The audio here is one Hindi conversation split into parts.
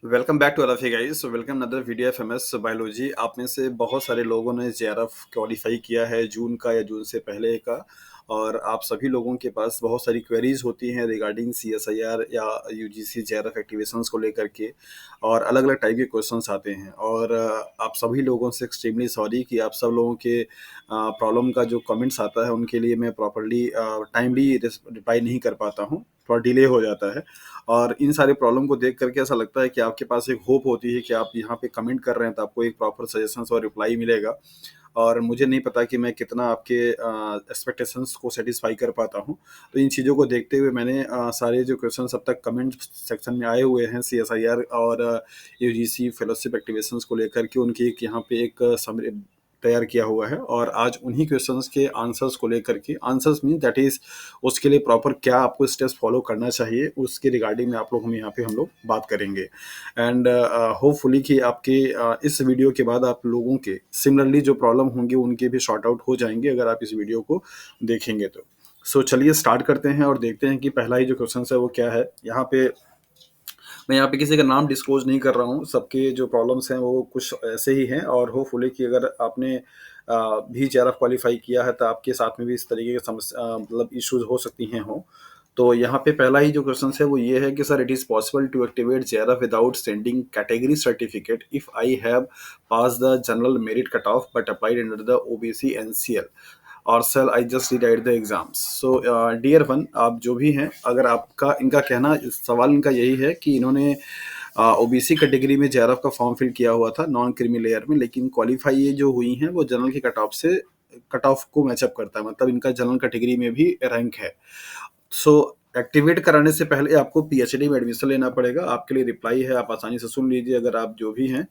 Welcome back to all of you guys. Welcome another video F M S biology. आप में से बहुत सारे लोगों ने जेआरएफ क्वालिफाई किया है जून का या जून से पहले का। और आप सभी लोगों के पास बहुत सारी क्वेरीज होती हैं रिगार्डिंग सीएसआईआर या यूजीसी जेआरएफ एक्टिवेशंस को लेकर के। और अलग अलग टाइप के क्वेश्चंस आते हैं और आप सभी लोगों से एक्सट्रीमली सॉरी कि आप सब लोगों के प्रॉब्लम का जो कमेंट्स आता है उनके लिए मैं प्रॉपरली टाइमली रिप्लाई नहीं कर पाता हूँ, थोड़ा डिले हो जाता है। और इन सारे प्रॉब्लम को देख करके ऐसा लगता है कि आपके पास एक होप होती है कि आप यहाँ पे कमेंट कर रहे हैं तो आपको एक प्रॉपर सजेशंस और रिप्लाई मिलेगा। और मुझे नहीं पता कि मैं कितना आपके एक्सपेक्टेशंस को सेटिस्फाई कर पाता हूँ। तो इन चीज़ों को देखते हुए मैंने सारे जो क्वेश्चंस अब तक कमेंट सेक्शन में आए हुए हैं सीएसआईआर और यूजीसी फेलोशिप एक्टिवेशंस को लेकर के उनकी एक यहाँ पे एक समरी तैयार किया हुआ है। और आज उन्हीं क्वेश्चंस के आंसर्स को लेकर के, आंसर्स मीन दैट इज उसके लिए प्रॉपर क्या आपको स्टेप्स फॉलो करना चाहिए उसके रिगार्डिंग में आप लोग हम लोग बात करेंगे। एंड होपफुली कि आपके इस वीडियो के बाद आप लोगों के सिमिलरली जो प्रॉब्लम होंगे उनके भी शॉर्ट आउट हो जाएंगे अगर आप इस वीडियो को देखेंगे तो। चलिए स्टार्ट करते हैं और देखते हैं कि पहला ही जो क्वेश्चन है वो क्या है। यहाँ पे मैं यहाँ पे किसी का नाम डिस्क्लोज नहीं कर रहा हूँ, सबके जो प्रॉब्लम्स हैं वो कुछ ऐसे ही हैं। और होपफुली कि अगर आपने भी जेआरएफ क्वालिफाई किया है तो आपके साथ में भी इस तरीके की समस्या मतलब इश्यूज हो सकती हैं हो। तो यहाँ पे पहला ही जो क्वेश्चन है वो ये है कि sir it is possible to activate JRF without sending category certificate if I have pass the general merit cut off but applied under the OBC NCL और sir I just retried the exams. So dear one, आप जो भी हैं, अगर आपका इनका कहना सवाल इनका यही है कि इन्होंने ओबीसी कैटेगरी में जेआरएफ का फॉर्म फिल किया हुआ था नॉन क्रीमी लेयर में, लेकिन क्वालिफाई ये जो हुई हैं वो जनरल के कट ऑफ से कट ऑफ को मैचअप करता है, मतलब इनका जनरल कैटेगरी में भी रैंक है। सो एक्टिवेट कराने से पहले आपको पीएचडी में एडमिशन लेना पड़ेगा। आपके लिए रिप्लाई है, आप आसानी से सुन लीजिए। अगर आप जो भी हैं,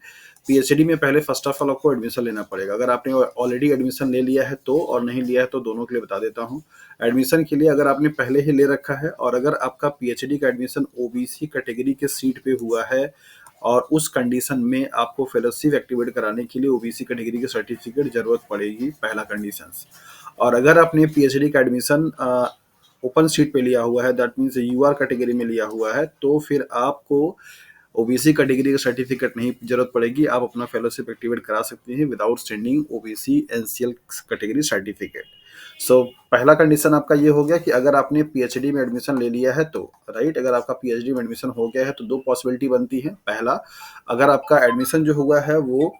पीएचडी में पहले फर्स्ट ऑफ ऑल आपको एडमिशन लेना पड़ेगा। अगर आपने ऑलरेडी एडमिशन ले लिया है तो, और नहीं लिया है तो, दोनों के लिए बता देता हूँ। एडमिशन के लिए अगर आपने पहले ही ले रखा है और अगर आपका पीएचडी का एडमिशन ओबीसी कैटेगरी के सीट पे हुआ है और उस कंडीशन में आपको फेलोशिप एक्टिवेट कराने के लिए ओबीसी कैटेगरी के सर्टिफिकेट जरूरत पड़ेगी, पहला कंडीशन। और अगर आपने पीएचडी का एडमिशन ओपन सीट पे लिया हुआ है, दैट मीन्स यूआर कैटेगरी में लिया हुआ है, तो फिर आपको ओबीसी कैटेगरी का सर्टिफिकेट नहीं जरूरत पड़ेगी। आप अपना फेलोशिप एक्टिवेट करा सकते हैं without sending OBC NCL category certificate. So पहला कंडीशन आपका ये हो गया कि अगर आपने पीएचडी में एडमिशन ले लिया है तो, राइट, अगर आपका पीएचडी में एडमिशन हो गया है तो दो पॉसिबिलिटी बनती है। पहला, अगर आपका एडमिशन जो हुआ है वो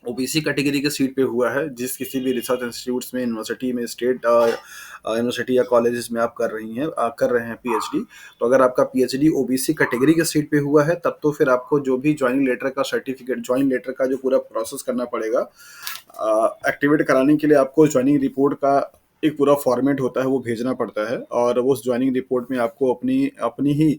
ओबीसी कैटेगरी के सीट पे हुआ है, जिस किसी भी रिसर्च इंस्टीट्यूट्स में, यूनिवर्सिटी में, स्टेट यूनिवर्सिटी या कॉलेजेस में आप कर रहे हैं पीएचडी, तो अगर आपका पीएचडी ओबीसी कैटेगरी के सीट पे हुआ है तब तो फिर आपको जो भी ज्वाइनिंग लेटर का सर्टिफिकेट, ज्वाइनिंग लेटर का जो पूरा प्रोसेस करना पड़ेगा एक्टिवेट कराने के लिए, आपको ज्वाइनिंग रिपोर्ट का एक पूरा फॉर्मेट होता है वो भेजना पड़ता है। और उस ज्वाइनिंग रिपोर्ट में आपको अपनी अपनी ही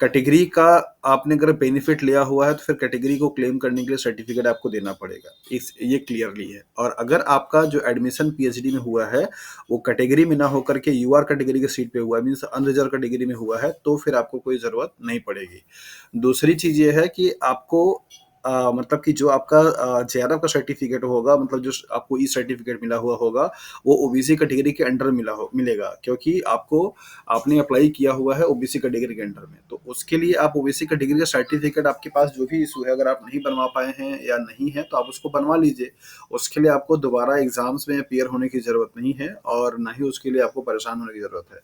कैटेगरी का, आपने अगर बेनिफिट लिया हुआ है तो फिर कैटेगरी को क्लेम करने के लिए सर्टिफिकेट आपको देना पड़ेगा, इस ये क्लियरली है। और अगर आपका जो एडमिशन पीएचडी में हुआ है वो कैटेगरी में ना होकर के यूआर कैटेगरी के सीट पे हुआ है, मीन्स अनरिजर्व कैटेगरी में हुआ है, तो फिर आपको कोई ज़रूरत नहीं पड़ेगी। दूसरी चीज़ ये है कि आपको मतलब कि जो आपका जेआरएफ का सर्टिफिकेट होगा, मतलब जो आपको ई सर्टिफिकेट मिला हुआ होगा, वो ओबीसी कैटेगरी के अंडर मिलेगा, क्योंकि आपने अप्लाई किया हुआ है ओबीसी कैटेगरी के अंडर में। तो उसके लिए आप ओबीसी कैटेगरी का सर्टिफिकेट, आपके पास जो भी इशू है, अगर आप नहीं बनवा पाए हैं या नहीं है तो आप उसको बनवा लीजिए। उसके लिए आपको दोबारा एग्जाम्स में अपीयर होने की जरूरत नहीं है और ना ही उसके लिए आपको परेशान होने की जरूरत है।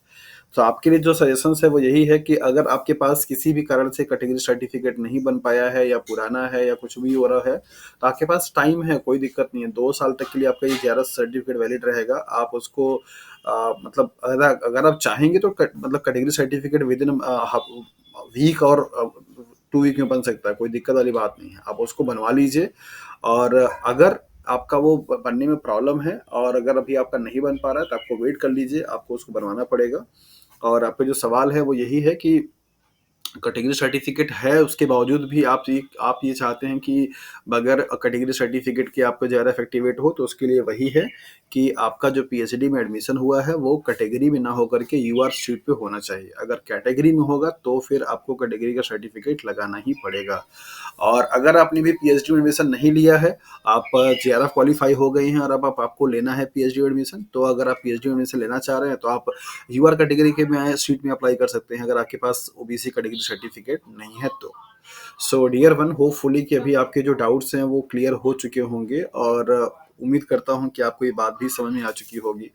तो आपके लिए जो सजेशन है वो यही है कि अगर आपके पास किसी भी कारण से कैटेगरी सर्टिफिकेट नहीं बन पाया है या पुराना है या कुछ भी हो रहा है, तो आपके पास टाइम है, कोई दिक्कत नहीं है। 2 साल तक के लिए आपका ये जेआरएफ सर्टिफिकेट वैलिड रहेगा। आप उसको मतलब अगर आप चाहेंगे तो मतलब category certificate within week और 2 वीक में बन सकता है, कोई दिक्कत वाली बात नहीं है। आप उसको बनवा लीजिए। और अगर आपका वो बनने में प्रॉब्लम है और अगर अभी आपका नहीं बन पा रहा है तो आपको वेट कर लीजिए, आपको उसको बनवाना पड़ेगा। और आपका जो सवाल है वो यही है कि कैटेगरी सर्टिफिकेट है उसके बावजूद भी आप ये चाहते हैं कि बगैर कैटेगरी सर्टिफिकेट के आपका जेआरएफ एक्टिवेट हो, तो उसके लिए वही है कि आपका जो पीएचडी में एडमिशन हुआ है वो कैटेगरी में ना होकर के यूआर सीट पे होना चाहिए। अगर कैटेगरी में होगा तो फिर आपको कैटेगरी का सर्टिफिकेट लगाना ही पड़ेगा। और अगर आपने भी पीएचडी में एडमिशन नहीं लिया है, आप जेआरएफ क्वालिफाई हो गए हैं और अब आपको लेना है पीएचडी एडमिशन, तो अगर आप पीएचडी एडमिशन लेना चाह रहे हैं तो आप यूआर कैटेगरी के में सीट में अप्लाई कर सकते हैं। अगर आपके पास ओबीसी कैटेगरी PhD सर्टिफिकेट नहीं है तो। सो डियर वन, होपफुली कि अभी आपके जो डाउट्स हैं वो क्लियर हो चुके होंगे, और उम्मीद करता हूँ कि आपको ये बात भी समझ में आ चुकी होगी।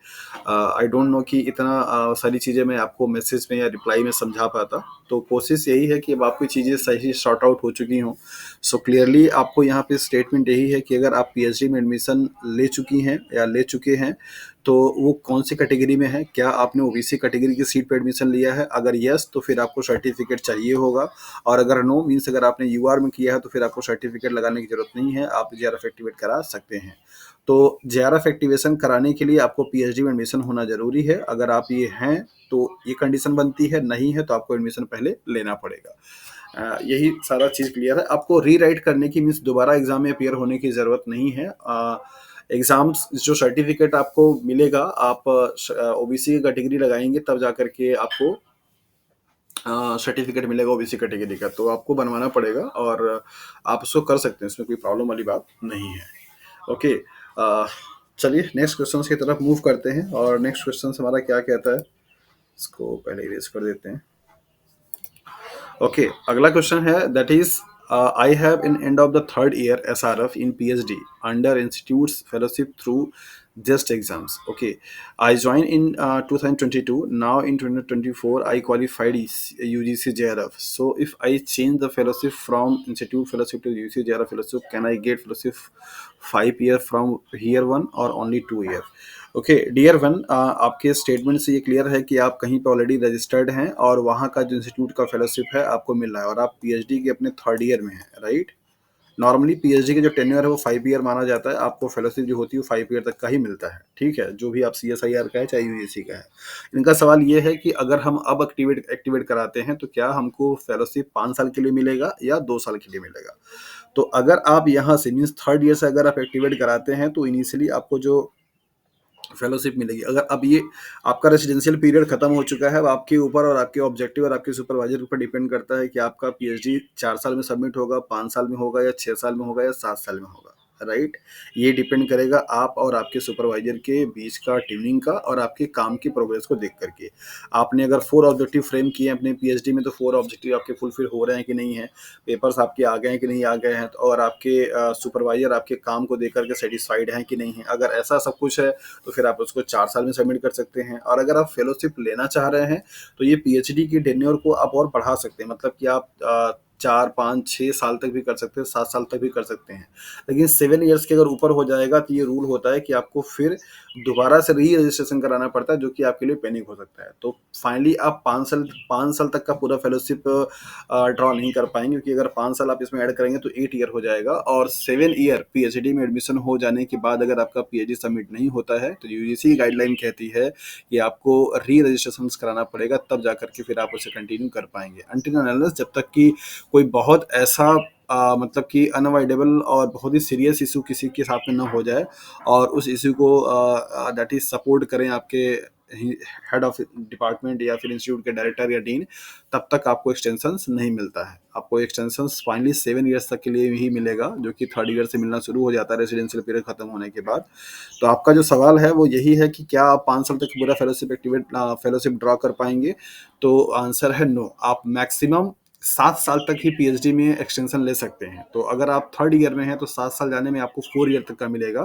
आई डोंट नो कि इतना सारी चीज़ें मैं आपको मैसेज में या रिप्लाई में समझा पाता, तो कोशिश यही है कि अब आपकी चीज़ें सही सॉर्ट आउट हो चुकी हों। सो क्लियरली आपको यहाँ पे स्टेटमेंट यही है कि अगर आप PhD में एडमिशन ले चुकी हैं या ले चुके हैं, तो वो कौन सी कैटेगरी में है, क्या आपने OBC कैटेगरी की सीट पे एडमिशन लिया है, अगर यस तो फिर आपको सर्टिफिकेट चाहिए होगा, और अगर नो मीन्स अगर आपने UR में किया है तो फिर आपको सर्टिफिकेट लगाने की जरूरत नहीं है, आप JRF एक्टिवेट करा सकते हैं। तो JRF एक्टिवेशन कराने के लिए आपको PhD में एडमिशन होना जरूरी है। अगर आप ये हैं तो ये कंडीशन बनती है, नहीं है तो आपको एडमिशन पहले लेना पड़ेगा। यही सारा चीज़ क्लियर है। आपको रीराइट करने की मीन्स दोबारा एग्जाम में अपियर होने की ज़रूरत नहीं है। एग्जाम्स जो सर्टिफिकेट आपको मिलेगा, आप OBC की कैटेगरी लगाएंगे तब जा करके आपको सर्टिफिकेट मिलेगा OBC कैटेगरी का, तो आपको बनवाना पड़ेगा और आप उसको कर सकते हैं, इसमें कोई प्रॉब्लम वाली बात नहीं है। ओके, चलिए नेक्स्ट क्वेश्चन की तरफ मूव करते हैं, और नेक्स्ट क्वेश्चन हमारा क्या कहता है, इसको पहले इरेज कर देते हैं। ओके, अगला क्वेश्चन है that is I have in end of the third year SRF in PhD under institutes fellowship through just exams. Okay, I joined in 2022. Now in 2024 I qualified UGC JRF. So if I change the fellowship from institute fellowship to UGC JRF fellowship, can I get fellowship 5 year from year one or only 2 year? Okay dear one, आपके स्टेटमेंट से ये क्लियर है कि आप कहीं पे ऑलरेडी रजिस्टर्ड हैं और वहाँ का जो इंस्टीट्यूट का फेलोशिप है आपको मिल रहा है, और आप PhD के अपने थर्ड ईयर में हैं, राइट। नॉर्मली PhD के जो टेन्योर है वो 5 ईयर माना जाता है, आपको फेलोशिप जो होती है वो 5 ईयर तक का ही मिलता है, ठीक है, जो भी आप CSIR का है चाहे UGC का है। इनका सवाल ये है कि अगर हम अब एक्टिवेट कराते हैं तो क्या हमको फेलोशिप 5 साल के लिए मिलेगा या 2 साल के लिए मिलेगा। तो अगर आप यहाँ से मीन्स थर्ड ईयर से अगर आप एक्टिवेट कराते हैं तो इनिशियली आपको जो फेलोशिप मिलेगी, अगर अब ये आपका रेसिडेंशियल पीरियड खत्म हो चुका है, अब आपके ऊपर और आपके ऑब्जेक्टिव और आपके सुपरवाइजर के ऊपर डिपेंड करता है कि आपका PhD 4 साल में सबमिट होगा, 5 साल में होगा, या 6 साल में होगा, या 7 साल में होगा, राइट। ये डिपेंड करेगा आप और आपके सुपरवाइजर के बीच का ट्यूनिंग का और आपके काम की प्रोग्रेस को देख करके। आपने अगर 4 ऑब्जेक्टिव फ्रेम किए हैं अपने PhD में, तो 4 ऑब्जेक्टिव आपके फुलफिल हो रहे हैं कि नहीं है, पेपर्स आपके आ गए हैं कि नहीं आ गए हैं, और आपके सुपरवाइजर आपके काम को देख करके सेटिस्फाइड हैं कि नहीं है। अगर ऐसा सब कुछ है तो फिर आप उसको 4 साल में सबमिट कर सकते हैं, और अगर आप फेलोशिप लेना चाह रहे हैं तो ये PhD की टेन्योर को आप और बढ़ा सकते हैं, मतलब कि आप 4, 5, 6 साल तक भी कर सकते हैं, 7 साल तक भी कर सकते हैं। लेकिन 7 ईयर्स के अगर ऊपर हो जाएगा तो ये रूल होता है कि आपको फिर दोबारा से री रजिस्ट्रेशन कराना पड़ता है, जो कि आपके लिए पेनिंग हो सकता है। तो फाइनली आप 5 साल तक का पूरा फेलोशिप ड्रॉ नहीं कर पाएंगे, क्योंकि अगर 5 साल आप इसमें ऐड करेंगे तो 8 ईयर हो जाएगा, और 7 ईयर PhD में एडमिशन हो जाने के बाद अगर आपका PhD सबमिट नहीं होता है तो UGC गाइडलाइन कहती है कि आपको री रजिस्ट्रेशन कराना पड़ेगा, तब जाकर के फिर आप उसे कंटिन्यू कर पाएंगे, अनटिल अनलेस जब तक कि कोई बहुत ऐसा मतलब कि अनअवॉइडेबल और बहुत ही सीरियस इशू किसी के साथ में ना हो जाए, और उस इशू को दैट इज सपोर्ट करें आपके हेड ऑफ डिपार्टमेंट या फिर इंस्टीट्यूट के डायरेक्टर या डीन, तब तक आपको एक्सटेंशन नहीं मिलता है। आपको एक्सटेंशन फाइनली 7 ईयर्स तक के लिए ही मिलेगा, जो कि थर्ड ईयर से मिलना शुरू हो जाता है रेसिडेंशियल पीरियड खत्म होने के बाद। तो आपका जो सवाल है वो यही है कि क्या आप 5 साल तक पूरा फेलोशिप ड्रॉ कर पाएंगे, तो आंसर है नो। आप मैक्सिमम 7 साल तक ही PhD में एक्सटेंशन ले सकते हैं। तो अगर आप थर्ड ईयर में हैं तो 7 साल जाने में आपको 4 ईयर तक का मिलेगा,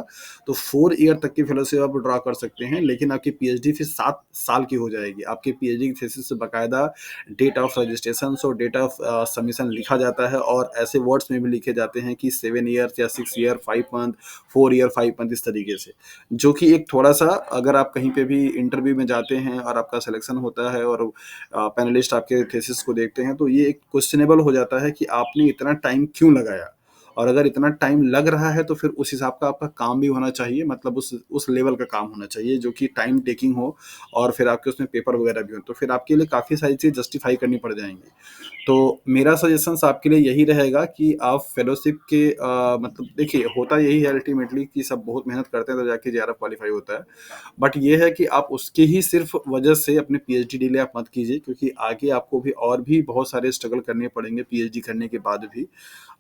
तो 4 ईयर तक की फेलोशिप आप ड्रॉ कर सकते हैं, लेकिन आपकी PhD फिर 7 साल की हो जाएगी। आपकी PhD की थीसिस से बाकायदा डेट ऑफ रजिस्ट्रेशन और डेट ऑफ सबमिशन लिखा जाता है, और ऐसे वर्ड्स में भी लिखे जाते हैं कि 7 ईयर्स या 6 ईयर 5 मंथ, 4 ईयर 5 मंथ, इस तरीके से, जो कि एक थोड़ा सा, अगर आप कहीं पे भी इंटरव्यू में जाते हैं और आपका सिलेक्शन होता है और पैनलिस्ट आपके थीसिस को देखते हैं, तो ये एक क्वेश्चनेबल हो जाता है कि आपने इतना टाइम क्यों लगाया, और अगर इतना टाइम लग रहा है तो फिर उस हिसाब का आपका काम भी होना चाहिए, मतलब उस लेवल का काम होना चाहिए जो कि टाइम टेकिंग हो, और फिर आपके उसमें पेपर वगैरह भी हो, तो फिर आपके लिए काफ़ी सारी चीज़ जस्टिफाई करनी पड़ जाएंगी। तो मेरा सजेशन आपके लिए यही रहेगा कि आप फेलोशिप के मतलब देखिए, होता यही है अल्टीमेटली कि सब बहुत मेहनत करते हैं तो जाके JRF क्वालिफाई होता है, बट ये है कि आप उसके ही सिर्फ वजह से अपने PhD डिले आप मत कीजिए, क्योंकि आगे आपको भी और भी बहुत सारे स्ट्रगल करने पड़ेंगे PhD करने के बाद भी,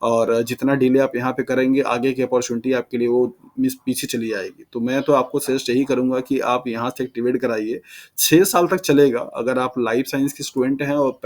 और जितना डिले आप यहाँ पे करेंगे आगे की अपॉर्चुनिटी आपके लिए वो मिस पीछे चली आएगी। तो मैं तो आपको सजेस्ट यही करूंगा कि आप यहाँ से एक्टिवेट कराइए, 6 साल तक चलेगा। अगर आप लाइफ साइंस के स्टूडेंट हैं और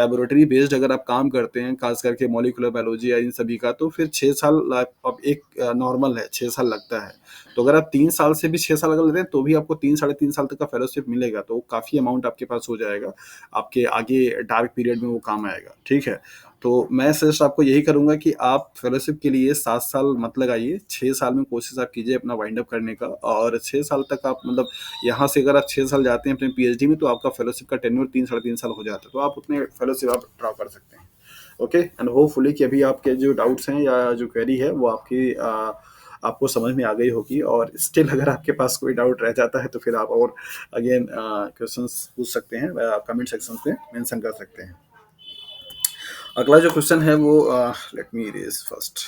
लैबोरेटरी बेस्ड अगर आप काम करते हैं, खास करके मॉलिक्यूलर बायोलॉजी या इन सभी का, तो फिर 6 साल अब एक नॉर्मल है, 6 साल लगता है। तो अगर आप 3 साल से भी 6 साल अगर लेते हैं, तो भी आपको 3 साढ़े 3 साल तक का फेलोशिप मिलेगा, तो काफ़ी अमाउंट आपके पास हो जाएगा, आपके आगे डार्क पीरियड में वो काम आएगा, ठीक है? तो मैं सजेस्ट आपको यही करूँगा कि आप फेलोशिप के लिए 7 साल मत लगाइए, 6 साल में कोशिश आप कीजिए अपना वाइंड अप करने का, और 6 साल तक आप मतलब यहाँ से अगर आप 6 साल जाते हैं अपने पीएचडी में, तो आपका फेलोशिप का टेन्योर 3 साढ़े 3 साल हो जाता है, तो आप उतने फेलोशिप आप ड्रॉ कर सकते हैं। ओके, एंड होपफुली कि अभी आपके जो डाउट्स हैं या जो क्वेरी है वो आपकी आपको समझ में आ गई होगी, और स्टिल अगर आपके पास कोई डाउट रह जाता है तो फिर आप और अगेन क्वेश्चंस पूछ सकते हैं, कमेंट सेक्शन में मेंशन कर सकते हैं। अगला जो क्वेश्चन है वो let me read first.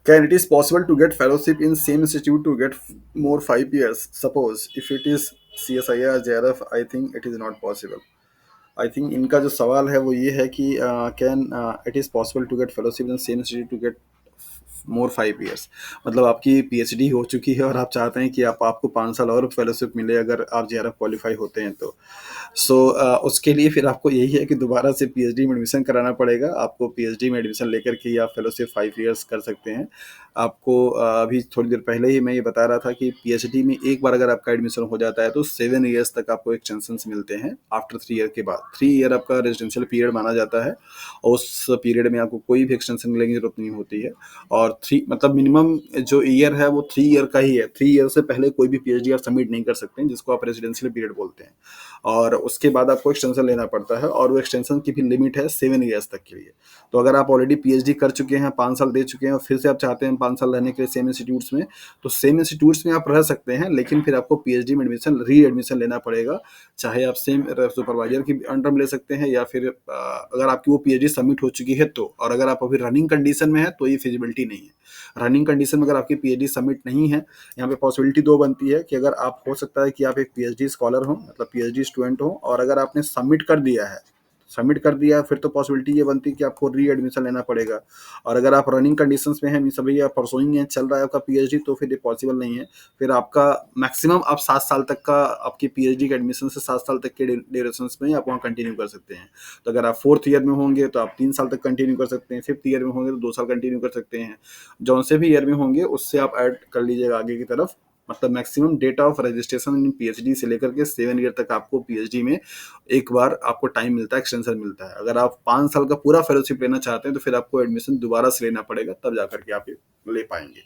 Can it is possible to get fellowship in same institute to get more 5 years? Suppose if it is CSIR JRF, I think it is not possible. I think इनका जो सवाल है वो ये है कि can it is possible to get fellowship in same institute to get more 5 years। मतलब आपकी पीएचडी हो चुकी है और आप चाहते हैं कि आप आपको 5 साल और फेलोशिप मिले अगर आप जेआरएफ क्वालिफाई होते हैं तो। सो उसके लिए फिर आपको यही है कि दोबारा से पीएचडी में एडमिशन कराना पड़ेगा। आपको पीएचडी में एडमिशन लेकर के ही आप फेलोशिप 5 years कर सकते हैं। आपको अभी थोड़ी देर पहले ही मैं ये बता रहा था कि पीएचडी में एक बार अगर आपका एडमिशन हो जाता है तो 7 years तक आपको एक्सटेंशन मिलते हैं। आफ्टर 3 year के बाद 3 year आपका रेजिडेंशियल पीरियड माना जाता है, और उस पीरियड में आपको कोई भी एक्सटेंशन लेने की जरूरत नहीं होती है। और 3 मतलब मिनिमम जो ईयर है वो 3 year का ही है। 3 year से पहले कोई भी पीएचडी आप सबमिट नहीं कर सकते हैं, जिसको आप रेजिडेंशियल पीरियड बोलते हैं, और उसके बाद आपको एक्सटेंशन लेना पड़ता है, और वो एक्सटेंशन की भी लिमिट है 7 years तक के लिए। तो अगर आप ऑलरेडी पीएचडी कर चुके हैं, 5 साल दे चुके हैं, और फिर से आप चाहते हैं 5 साल रहने के लिए सेम इंस्टीट्यूट्स में, तो सेम इंस्टीट्यूट्स में आप रह सकते हैं, लेकिन फिर आपको पीएचडी में एडमिशन री एडमिशन लेना पड़ेगा। चाहे आप सेम सुपरवाइजर की अंडर में ले सकते हैं, या फिर अगर आपकी वो पीएचडी सबमिट हो चुकी है तो, और अगर आप अभी रनिंग कंडीशन में है तो ये फिजिबिलिटी नहीं है। रनिंग कंडीशन में अगर आपकी पीएचडी सबमिट नहीं है, यहाँ पे पॉसिबिलिटी दो बनती है कि अगर आप, हो सकता है कि आप एक पीएचडी स्कॉलर हो, मतलब पीएचडी स्टूडेंट हो, और अगर आपने सबमिट कर दिया फिर तो पॉसिबिलिटी ये बनती है कि आपको री एडमिशन लेना पड़ेगा। और अगर आप रनिंग कंडीशंस में हैं, मीन्स अभी आप परसोइंग है, चल रहा है आपका पीएचडी, तो फिर ये पॉसिबल नहीं है। फिर आपका मैक्सिमम आप 7 साल तक का, आपकी पीएचडी के एडमिशन से 7 साल तक के ड्यूरेशन में आप वहाँ कंटिन्यू कर सकते हैं। तो अगर आप 4th ईयर में होंगे तो आप 3 साल तक कंटिन्यू कर सकते हैं, 5th ईयर में होंगे तो 2 साल कंटिन्यू कर सकते हैं। जौन से भी ईयर में होंगे उससे आप ऐड कर लीजिएगा आगे की तरफ। मतलब maximum date of registration in PhD से लेकर के 7 ईयर तक आपको पीएचडी में एक बार आपको टाइम मिलता है, एक्सटेंशन मिलता है। अगर आप 5 साल का पूरा फेलोशिप लेना चाहते हैं तो फिर आपको एडमिशन दोबारा से लेना पड़ेगा, तब जाकर के आप ये ले पाएंगे।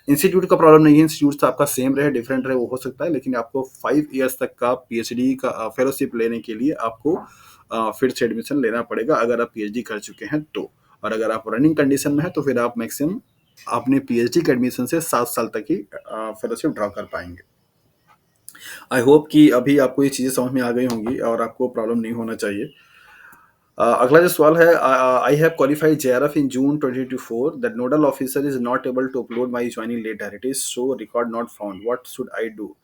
इंस्टीट्यूट का प्रॉब्लम नहीं है, इंस्टीट्यूट आपका सेम रहे डिफरेंट रहे वो हो सकता है, लेकिन आपको 5 ईयर्स तक का पीएचडी का फेलोशिप लेने के लिए आपको फिर से एडमिशन लेना पड़ेगा अगर आप पीएचडी कर चुके हैं तो। और अगर आप रनिंग कंडीशन में है तो फिर आप मैक्सिमम अपने पीएचडी के एडमिशन से 7 साल तक ही फेलोशिप ड्रॉ कर पाएंगे। आई होप कि अभी आपको ये चीज़ें समझ में आ गई होंगी और आपको प्रॉब्लम नहीं होना चाहिए। अगला जो सवाल है, I have qualified JRF in June 2024 that nodal officer is not able to upload my joining letter, it is show record not found, what should I do?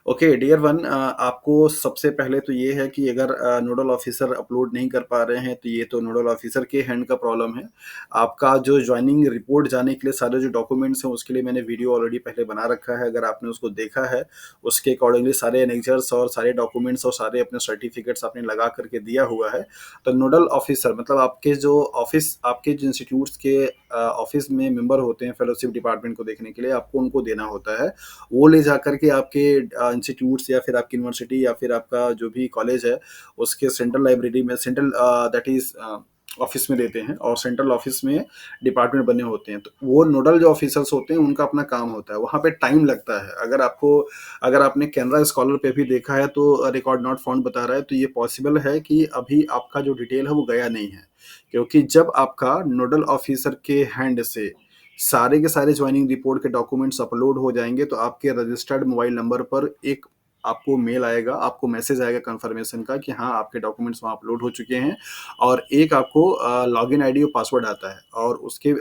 Okay dear one, आपको सबसे पहले तो ये है कि अगर नोडल ऑफिसर अपलोड नहीं कर पा रहे हैं तो ये तो नोडल ऑफिसर के हैंड का प्रॉब्लम है। आपका जो ज्वाइनिंग रिपोर्ट जाने के लिए सारे जो डॉक्यूमेंट्स हैं उसके लिए मैंने वीडियो ऑलरेडी पहले बना रखा है, अगर आपने उसको देखा है उसके अकॉर्डिंगली सारे एनेक्चर्स और सारे डॉक्यूमेंट्स और सारे अपने सर्टिफिकेट्स आपने लगा करके दिया हुआ है। तो नोडल ऑफिसर मतलब आपके जो ऑफिस, आपके जो इंस्टीट्यूट्स के ऑफिस में मेंबर होते हैं फेलोशिप डिपार्टमेंट को देखने के लिए, आपको उनको देना होता है। वो ले जाकर के आपके इंस्टीट्यूट्स या फिर आपकी यूनिवर्सिटी या फिर आपका जो भी कॉलेज है उसके सेंट्रल लाइब्रेरी में, सेंट्रल दैट इज ऑफिस में देते हैं, और सेंट्रल ऑफिस में डिपार्टमेंट बने होते हैं। तो वो नोडल जो ऑफिसर्स होते हैं उनका अपना काम होता है, वहाँ पे टाइम लगता है। अगर आपने कैनरा स्कॉलर पे भी देखा है तो रिकॉर्ड नॉट फाउंड बता रहा है, तो ये पॉसिबल है कि अभी आपका जो डिटेल है वो गया नहीं है, क्योंकि जब आपका नोडल ऑफिसर के हैंड से सारे के सारे ज्वाइनिंग रिपोर्ट के डॉक्यूमेंट्स अपलोड हो जाएंगे तो आपके रजिस्टर्ड मोबाइल नंबर पर एक आपको मेल आएगा, आपको मैसेज आएगा कंफर्मेशन का कि हाँ आपके डॉक्यूमेंट्स वहाँ अपलोड हो चुके हैं, और एक आपको लॉगिन आईडी और पासवर्ड आता है, और उसके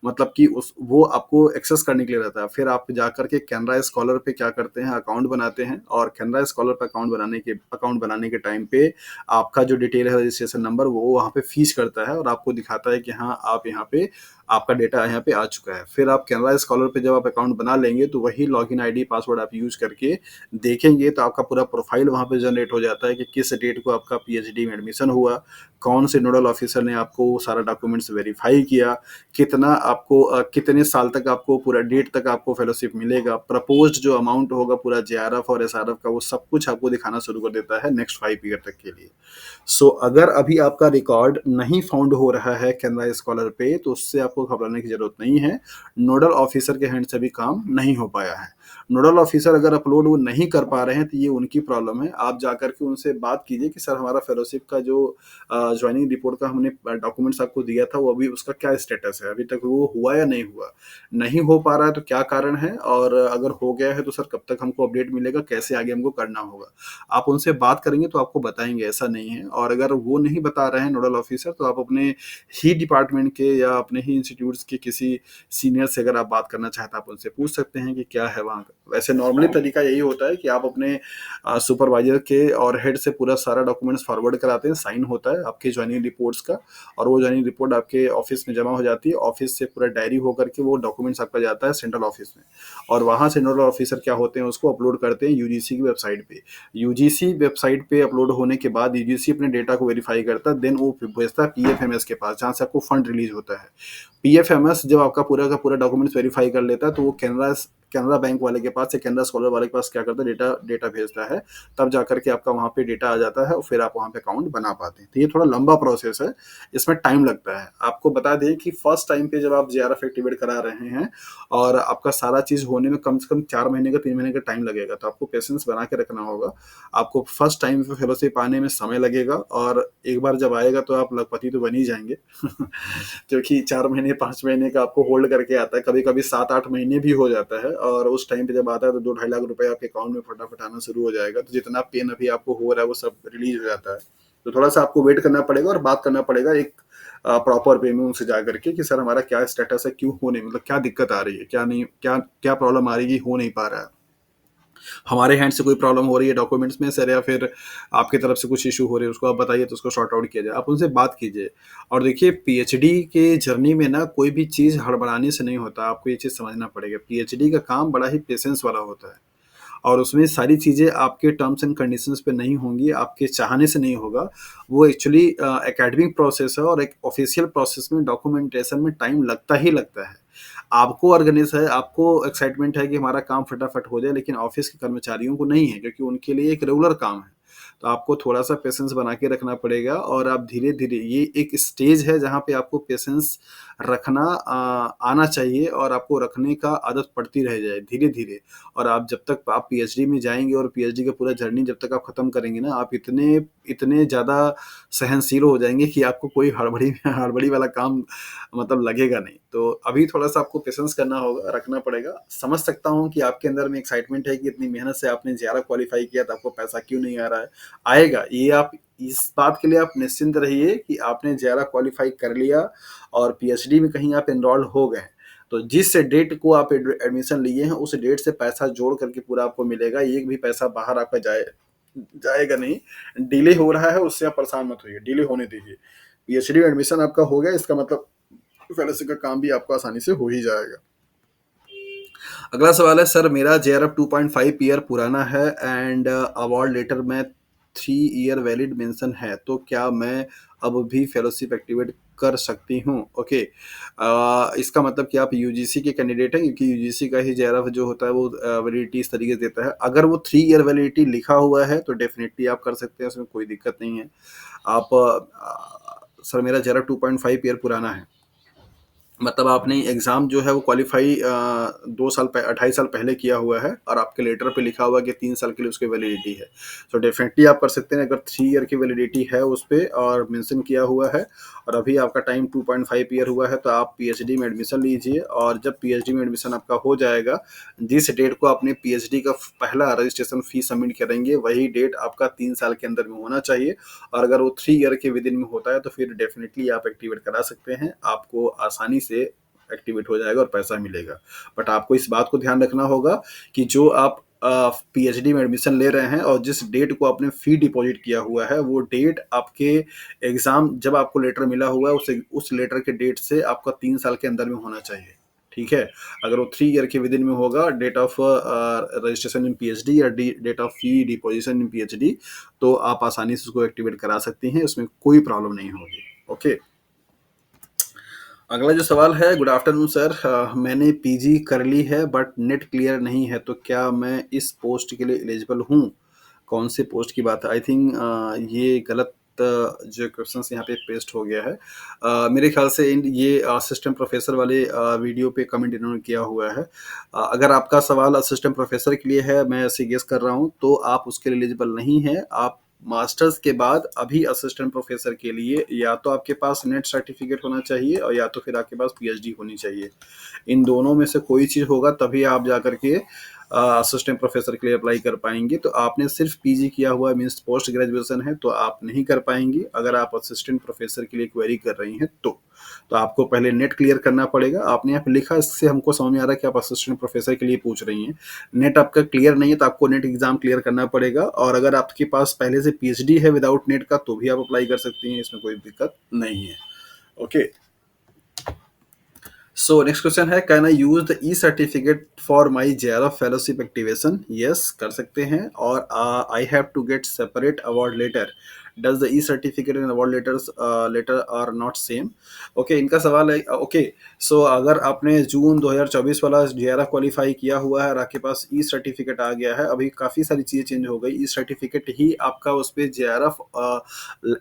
मतलब कि वो आपको एक्सेस करने के लिए रहता है। फिर आप जाकर के कैनरा स्कॉलर पे क्या करते हैं, अकाउंट बनाते हैं, और कैनरा स्कॉलर पे अकाउंट बनाने के टाइम पे आपका जो डिटेल है रजिस्ट्रेशन नंबर वो वहाँ पे फीच करता है और आपको दिखाता है कि हाँ आप यहाँ पे आपका डेटा यहाँ पे आ चुका है। फिर आप कैनरा स्कॉलर पे जब आप अकाउंट बना लेंगे तो वही लॉगिन आईडी पासवर्ड आप यूज़ करके देखेंगे तो आपका पूरा प्रोफाइल वहाँ पे जनरेट हो जाता है कि किस डेट को आपका पीएचडी में एडमिशन हुआ, कौन से नोडल ऑफिसर ने आपको सारा डॉक्यूमेंट्स वेरीफाई किया, कितना आपको कितने साल तक आपको पूरा डेट तक आपको फेलोशिप मिलेगा, प्रपोज्ड जो अमाउंट होगा पूरा जेआरएफ और एसआरएफ का वो सब कुछ आपको दिखाना शुरू कर देता है नेक्स्ट 5 ईयर तक के लिए। अगर अभी आपका रिकॉर्ड नहीं फाउंड हो रहा है कैनरा स्कॉलर पे तो उससे आपको घबराने की जरूरत नहीं है। नोडल ऑफिसर के हैंड से भी काम नहीं हो पाया है। नोडल ऑफिसर अगर अपलोड वो नहीं कर पा रहे हैं तो ये उनकी प्रॉब्लम है। आप जाकर के उनसे बात कीजिए कि सर हमारा फेलोशिप का जो ज्वाइनिंग रिपोर्ट का हमने डॉक्यूमेंट्स आपको दिया था वो अभी उसका क्या स्टेटस है, अभी तक वो हुआ या नहीं हुआ, नहीं हो पा रहा है तो क्या कारण है, और अगर हो गया है तो सर कब तक हमको अपडेट मिलेगा, कैसे आगे हमको करना होगा। आप उनसे बात करेंगे तो आपको बताएंगे, ऐसा नहीं है। और अगर वो नहीं बता रहे हैं नोडल ऑफिसर तो आप अपने ही डिपार्टमेंट के या अपने ही इंस्टीट्यूट्स के किसी सीनियर से अगर आप बात करना चाहते हैं आप उनसे पूछ सकते हैं कि क्या है वहाँ का। वैसे नॉर्मली तरीका यही होता है कि आप अपने सुपरवाइजर के और हेड से पूरा सारा डॉक्यूमेंट्स फॉरवर्ड कराते हैं, साइन होता है आपके ज्वाइनिंग रिपोर्ट्स का, और वो ज्वाइनिंग रिपोर्ट आपके ऑफिस में जमा हो जाती है। ऑफिस से पूरा डायरी होकर के वो डॉक्यूमेंट्स आपका जाता है सेंट्रल ऑफिस में, और वहाँ से नोडल ऑफिसर क्या होते हैं उसको अपलोड करते हैं यूजीसी की वेबसाइट पे। यूजीसी वेबसाइट पे अपलोड होने के बाद यूजीसी अपने डेटा को वेरीफाई करता है, देन वो भेजता है पीएफएमएस के पास जहाँ से आपको फंड रिलीज होता है। पीएफएमएस जब आपका पूरा का पूरा डॉक्यूमेंट्स वेरीफाई कर लेता है तो वो कैनरा कैनरा बैंक वाले के पास या कैनरा स्कॉलर वाले के पास क्या करता है, डेटा डेटा भेजता है, तब जाकर के आपका वहाँ पे डेटा आ जाता है और फिर आप वहाँ पे अकाउंट बना पाते हैं। तो ये थोड़ा लंबा प्रोसेस है, इसमें टाइम लगता है। आपको बता दें कि फर्स्ट टाइम पे जब आप जेआरएफ एक्टिवेट करा रहे हैं और आपका सारा चीज़ होने में कम से कम 4 महीने का 3 महीने का टाइम लगेगा, तो आपको पेशेंस बना के रखना होगा। आपको फर्स्ट टाइम पे फेलोशिप आने में समय लगेगा और एक बार जब आएगा तो आप लखपति तो बन ही जाएंगे क्योंकि 4 महीने 5 महीने का आपको होल्ड करके आता है, कभी कभी 7-8 महीने भी हो जाता है, और उस टाइम पे जब आता है तो 2-2.5 लाख रुपए आपके अकाउंट में फटाफट आना शुरू हो जाएगा। तो जितना पेन अभी आपको हो रहा है वो सब रिलीज हो जाता है। तो थोड़ा सा आपको वेट करना पड़ेगा और बात करना पड़ेगा एक प्रॉपर वे में उनसे जा करके कि सर हमारा क्या स्टेटस है, क्यों हो नहीं, मतलब क्या दिक्कत आ रही है, क्या नहीं, क्या क्या प्रॉब्लम आ रही है, हो नहीं पा रहा है, हमारे हैंड से कोई प्रॉब्लम हो रही है डॉक्यूमेंट्स में सर, या फिर आपकी तरफ से कुछ इशू हो रही है, उसको आप बताइए तो उसको सॉर्ट आउट किया जाए। आप उनसे बात कीजिए। और देखिए पीएचडी के जर्नी में ना कोई भी चीज़ हड़बड़ाने से नहीं होता, आपको ये चीज़ समझना पड़ेगा। पीएचडी का काम बड़ा ही पेशेंस वाला होता है और उसमें सारी चीज़ें आपके टर्म्स एंड कंडीशंस पे नहीं होंगी, आपके चाहने से नहीं होगा। वो एक्चुअली एकेडमिक प्रोसेस है और एक ऑफिशियल प्रोसेस में डॉक्यूमेंटेशन में टाइम लगता ही लगता है। आपको ऑर्गेनाइज है, आपको एक्साइटमेंट है कि हमारा काम फटाफट हो जाए, लेकिन ऑफिस के कर्मचारियों को नहीं है क्योंकि उनके लिए एक रेगुलर काम है। तो आपको थोड़ा-सा पेशेंस बना के रखना पड़ेगा और आप धीरे-धीरे, ये एक स्टेज है जहाँ पे आपको पेशेंस रखना आना चाहिए और आपको रखने का आदत पड़ती रह जाए धीरे-धीरे। और आप जब तक आप पीएचडी में जाएँगे और पीएचडी का पूरा जर्नी जब तक आप खत्म करेंगे ना, आप इतने इतने ज़्यादा सहनशील हो जाएँगे कि आपको कोई हड़बड़ी हड़बड़ी वाला काम मतलब लगेगा नहीं। तो अभी थोड़ा-सा आपको पेशेंस करना होगा, रखना पड़ेगा। समझ सकता हूँ कि आपके अंदर में एक्साइटमेंट है कि इतनी मेहनत से आपने जेआरएफ क्वालीफाई किया तो आपको पैसा क्यों नहीं आ रहा है? आएगा। ये आप इस बात के लिए आप निश्चिंत रहिए कि आपने जेआरएफ क्वालीफाई कर लिया और पीएचडी में कहीं आप एनरोल्ड हो गए। तो जिस डेट को आप एडमिशन लिए हैं उस डेट से पैसा जोड़ करके पूरा आपको मिलेगा। एक भी पैसा बाहर आपका जाएगा नहीं। डिले हो रहा है उससे आप परेशान मत होइए, डिले होने दीजिए। पीएचडी में एडमिशन आपका हो गया, इसका मतलब फेलोशिप का काम भी आपको आसानी से हो ही जाएगा। अगला सवाल है, सर मेरा जेआरएफ 2.5 ईयर पुराना है एंड अवार्ड लेटर में 3 ईयर वैलिड मेंशन है, तो क्या मैं अब भी फेलोशिप एक्टिवेट कर सकती हूँ? ओके, इसका मतलब कि आप यूजीसी के कैंडिडेट हैं, क्योंकि यूजीसी का ही जेआरएफ जो होता है वो वैलिडिटी इस तरीके से देता है। अगर वो 3 ईयर वैलिडिटी लिखा हुआ है तो डेफिनेटली आप कर सकते हैं, उसमें कोई दिक्कत नहीं है। आप सर मेरा जेआरएफ 2.5 ईयर पुराना है, मतलब आपने एग्ज़ाम जो है वो क्वालीफाई 2 साल 28 साल पहले किया हुआ है और आपके लेटर पे लिखा हुआ है कि 3 साल के लिए उसकी वैलिडिटी है। तो डेफिनेटली आप कर सकते हैं अगर 3 ईयर की वैलिडिटी है उस पे और मेंशन किया हुआ है और अभी आपका टाइम 2.5 ईयर हुआ है, तो आप पीएचडी में एडमिशन लीजिए। और जब पीएचडी में एडमिशन आपका हो जाएगा, जिस डेट को आपने पीएचडी का पहला रजिस्ट्रेशन फ़ीस सबमिट करेंगे वही डेट आपका 3 साल के अंदर में होना चाहिए। और अगर वो 3 ईयर के विदिन में होता है तो फिर डेफिनेटली आप एक्टिवेट करा सकते हैं, आपको आसानी से एक्टिवेट हो जाएगा और पैसा मिलेगा। बट आपको इस बात को ध्यान रखना होगा कि जो आप पीएचडी में एडमिशन ले रहे हैं और जिस डेट को आपने फ़ी डिपॉज़िट किया हुआ है, वो डेट आपके एग्ज़ाम जब आपको लेटर मिला हुआ है, उस लेटर के डेट से आपका 3 साल के अंदर में होना चाहिए, ठीक है? अगर वो 3 ईयर के विदिन में होगा date of registration in PhD या the date of fee deposition in PhD, तो आप आसानी से उसको एक्टिवेट करा सकती हैं, इसमें कोई प्रॉब्लम नहीं होगी। ओके। अगला जो सवाल है, गुड आफ्टरनून सर, मैंने पीजी कर ली है बट नेट क्लियर नहीं है, तो क्या मैं इस पोस्ट के लिए एलिजिबल हूँ? कौन से पोस्ट की बात है? आई थिंक ये गलत जो क्वेश्चन यहाँ पे पेस्ट हो गया है। मेरे ख्याल से ये असिस्टेंट प्रोफेसर वाले वीडियो पे कमेंट इन्होंने किया हुआ है। अगर आपका सवाल असिस्टेंट प्रोफेसर के लिए है, मैं ऐसे गेस कर रहा हूँ, तो आप उसके लिए एलिजिबल नहीं है। आप मास्टर्स के बाद अभी असिस्टेंट प्रोफेसर के लिए या तो आपके पास नेट सर्टिफिकेट होना चाहिए और या तो फिर आपके पास पीएचडी होनी चाहिए। इन दोनों में से कोई चीज़ होगा तभी आप जा करके असिस्टेंट प्रोफेसर के लिए अप्लाई कर पाएंगे। तो आपने सिर्फ पीजी किया हुआ मीन्स पोस्ट ग्रेजुएशन है, तो आप नहीं कर पाएंगी। अगर आप असिस्टेंट प्रोफेसर के लिए क्वेरी कर रही हैं तो आपको पहले नेट क्लियर करना पड़ेगा। आपने यहाँ पे लिखा, इससे हमको समझ में आ रहा है कि आप असिस्टेंट प्रोफेसर के लिए पूछ रही हैं। नेट आपका क्लियर नहीं है तो आपको नेट एग्जाम क्लियर करना पड़ेगा, और अगर आपके पास पहले से पीएचडी है विदाउट नेट का तो भी आप अप्लाई कर सकती हैं, इसमें कोई दिक्कत नहीं है। ओके। सो नेक्स्ट क्वेश्चन है, can I use the E certificate for my JRF fellowship activation? Yes, कर सकते हैं। और I have to get separate award letter? Does the E certificate and award letter are not same? Okay, इनका सवाल है। ओके, सो अगर आपने जून 2024 वाला जेआरएफ क्वालिफाई किया हुआ है और आपके पास ई सर्टिफिकेट आ गया है, अभी काफ़ी सारी चीज़ें चेंज हो गई। ई सर्टिफिकेट ही आपका उस पर जेआरएफ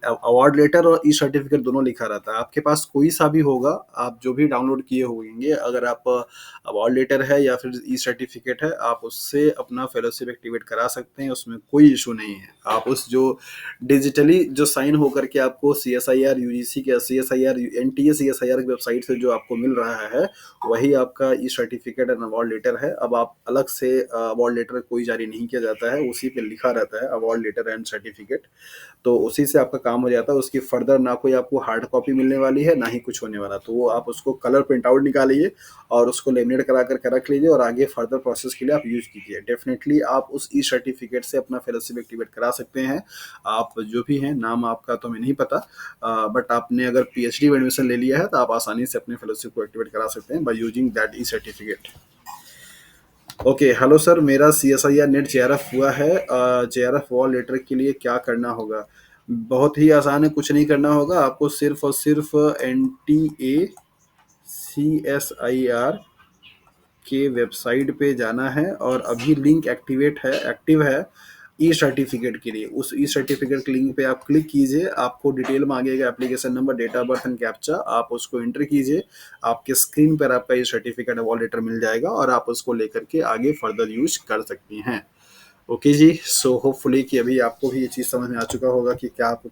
अवार्ड लेटर और ई सर्टिफिकेट दोनों लिखा रहता है। आपके पास कोई सा भी होगा, आप जो भी डाउनलोड किए होंगे, अगर आप अवार्ड लेटर है या फिर ई सर्टिफिकेट है, आप उससे अपना फेलोशिप एक्टिवेट करा सकते हैं, उसमें कोई इशू नहीं है। आप उस जो डिजिटली जो साइन होकर के आपको CSIR यूजीसी के CSIR NTA CSIR की वेबसाइट से जो आपको मिल रहा है, वही आपका E certificate and award letter है। अब आप अलग से अवार्ड लेटर कोई जारी नहीं किया जाता है, उसी पे लिखा रहता है अवार्ड लेटर एंड सर्टिफिकेट, तो उसी से आपका काम हो जाता है। उसकी फर्दर ना कोई आपको हार्ड कॉपी मिलने वाली है, ना ही कुछ होने वाला। तो वो आप उसको कलर प्रिंट आउट निकालिए और उसको लेमिनेट करा करके रख लीजिए और आगे फर्दर प्रोसेस के लिए आप यूज कीजिए। डेफिनेटली आप उस ई सर्टिफिकेट से अपना फेलोशिप एक्टिवेट करा सकते हैं। आप जो भी हैं, नाम आपका तो हमें नहीं पता, बट आपने अगर पीएचडी में एडमिशन ले लिया है तो आप आसानी से अपने फेलोशिप को एक्टिवेट करा सकते हैं by using that E certificate. Okay, hello sir, मेरा CSIR नेट जेआरएफ हुआ है। जेआरएफ वॉल लेटर के लिए क्या करना होगा? बहुत ही आसान है, कुछ नहीं करना होगा। आपको सिर्फ और सिर्फ NTA CSIR के वेबसाइट पे जाना है और अभी लिंक एक्टिव है ई सर्टिफिकेट के लिए। उस ई सर्टिफिकेट के लिंक पे आप क्लिक कीजिए, आपको डिटेल मांगेगा, application number, date of birth and captcha, आप उसको एंटर कीजिए। आपके स्क्रीन पर आपका ई सर्टिफिकेट वॉल लेटर मिल जाएगा और आप उसको लेकर के आगे फर्दर यूज कर सकती हैं। ओके जी, सो होपफुली कि अभी आपको भी ये चीज़ समझ में आ चुका होगा कि क्या आपको